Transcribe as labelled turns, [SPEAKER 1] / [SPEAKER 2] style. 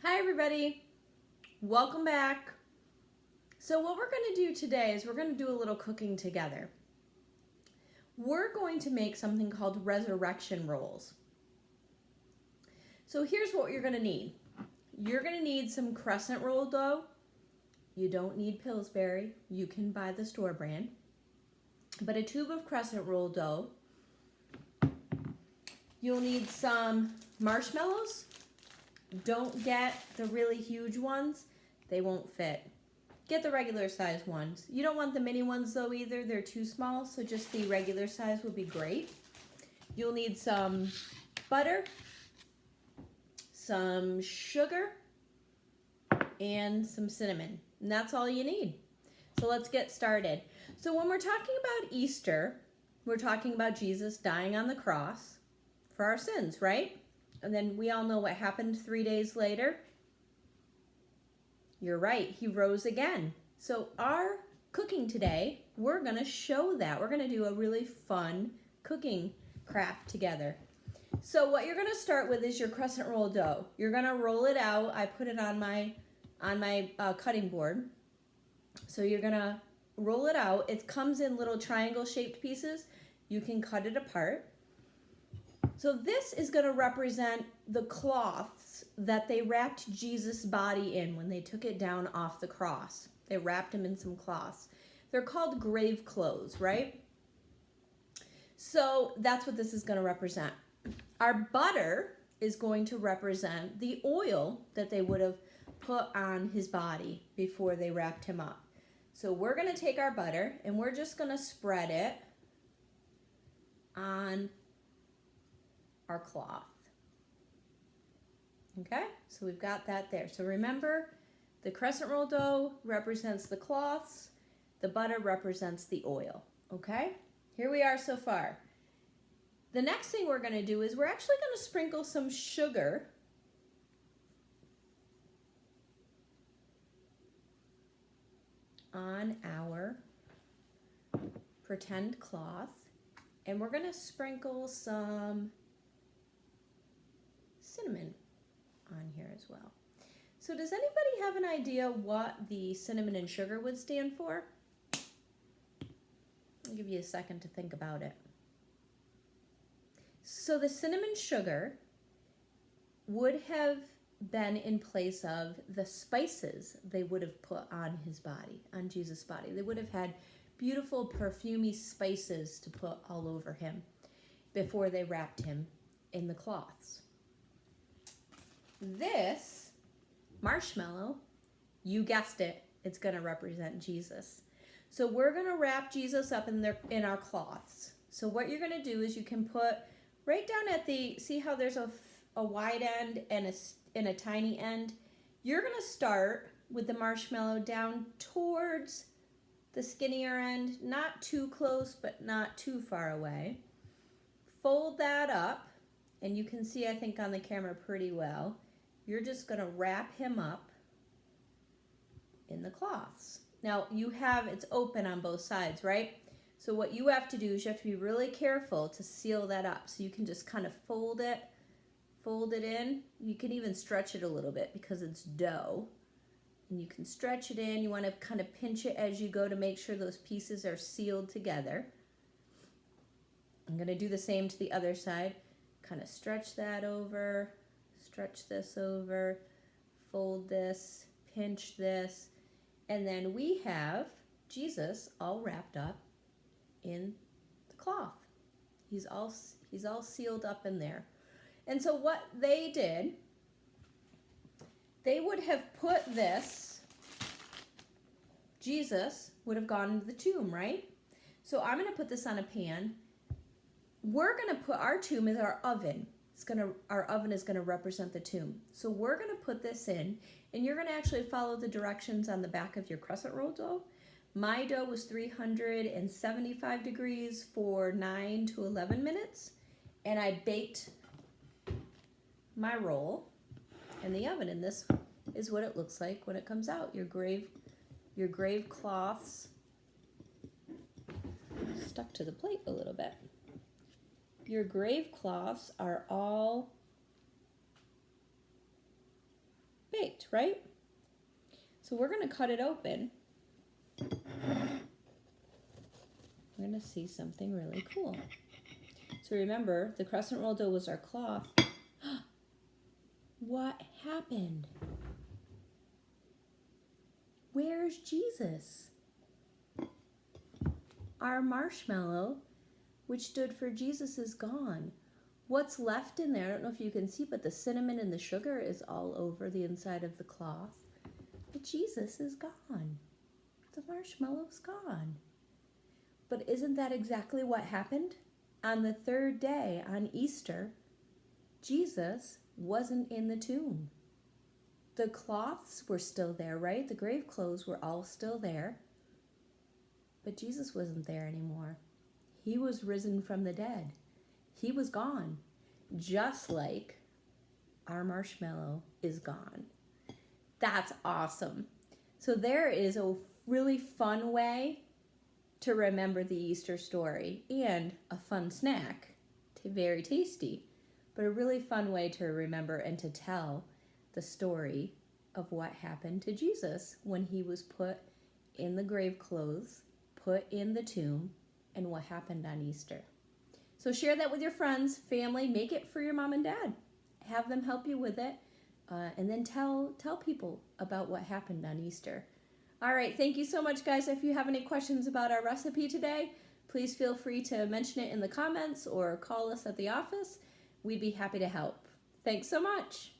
[SPEAKER 1] Hi everybody, welcome back. So what we're going to do today is we're going to do a little cooking together. We're going to make something called resurrection rolls. So here's what you're going to need. You're going to need some crescent roll dough. You don't need Pillsbury, you can buy the store brand. But a tube of crescent roll dough. You'll need some marshmallows. Don't get the really huge ones, they won't fit. Get the regular size ones. You don't want the mini ones though either, they're too small, so just the regular size would be great. You'll need some butter, some sugar, and some cinnamon. And that's all you need. So let's get started. So when we're talking about Easter, we're talking about Jesus dying on the cross for our sins, right? And then we all know what happened 3 days later. You're right, he rose again. So our cooking today, we're gonna show that. We're gonna do a really fun cooking craft together. So what you're gonna start with is your crescent roll dough. You're gonna roll it out. I put it on my cutting board. So you're gonna roll it out. It comes in little triangle shaped pieces. You can cut it apart. So this is going to represent the cloths that they wrapped Jesus' body in when they took it down off the cross. They wrapped him in some cloths. They're called grave clothes, right? So that's what this is going to represent. Our butter is going to represent the oil that they would have put on his body before they wrapped him up. So we're going to take our butter and we're just going to spread it on our cloth. Okay, so we've got that there. So remember, the crescent roll dough represents the cloths, the butter represents the oil. Okay, here we are so far. The next thing we're going to do is we're actually going to sprinkle some sugar on our pretend cloth, and we're going to sprinkle some cinnamon on here as well. So does anybody have an idea what the cinnamon and sugar would stand for? I'll give you a second to think about it. So the cinnamon sugar would have been in place of the spices they would have put on his body, on Jesus' body. They would have had beautiful perfumey spices to put all over him before they wrapped him in the cloths. This marshmallow, you guessed it, it's going to represent Jesus. So we're going to wrap Jesus up in our cloths. So what you're going to do is you can put right down at the, see how there's a wide end and a tiny end? You're going to start with the marshmallow down towards the skinnier end, not too close but not too far away. Fold that up, and you can see, I think, on the camera pretty well. You're just going to wrap him up in the cloths. Now it's open on both sides, right? So what you have to do is you have to be really careful to seal that up. So you can just kind of fold it in. You can even stretch it a little bit because it's dough. And you can stretch it in. You want to kind of pinch it as you go to make sure those pieces are sealed together. I'm going to do the same to the other side. Kind of stretch that over. Stretch this over, fold this, pinch this, and then we have Jesus all wrapped up in the cloth. He's all sealed up in there. And so what they did, they would have put this, Jesus would have gone into the tomb, right? So I'm going to put this on a pan. We're going to put, our tomb is our oven. Our oven is going to represent the tomb. So we're going to put this in, and you're going to actually follow the directions on the back of your crescent roll dough. My dough was 375 degrees for 9 to 11 minutes, and I baked my roll in the oven, and this is what it looks like when it comes out. Your grave cloths stuck to the plate a little bit. Your grave cloths are all perfect, right? So we're going to cut it open. We're going to see something really cool. So remember, the crescent roll dough was our cloth. What happened? Where's Jesus? Our marshmallow, which stood for Jesus, is gone. What's left in there, I don't know if you can see, but the cinnamon and the sugar is all over the inside of the cloth. But Jesus is gone. The marshmallow's gone. But isn't that exactly what happened? On the third day, on Easter, Jesus wasn't in the tomb. The cloths were still there, right? The grave clothes were all still there. But Jesus wasn't there anymore. He was risen from the dead. He was gone, just like our marshmallow is gone. That's awesome. So there is a really fun way to remember the Easter story, and a fun snack, very tasty, but a really fun way to remember and to tell the story of what happened to Jesus when he was put in the grave clothes, put in the tomb, and what happened on Easter. So share that with your friends, family, make it for your mom and dad. Have them help you with it, and then tell people about what happened on Easter. All right, thank you so much, guys. If you have any questions about our recipe today, please feel free to mention it in the comments or call us at the office. We'd be happy to help. Thanks so much.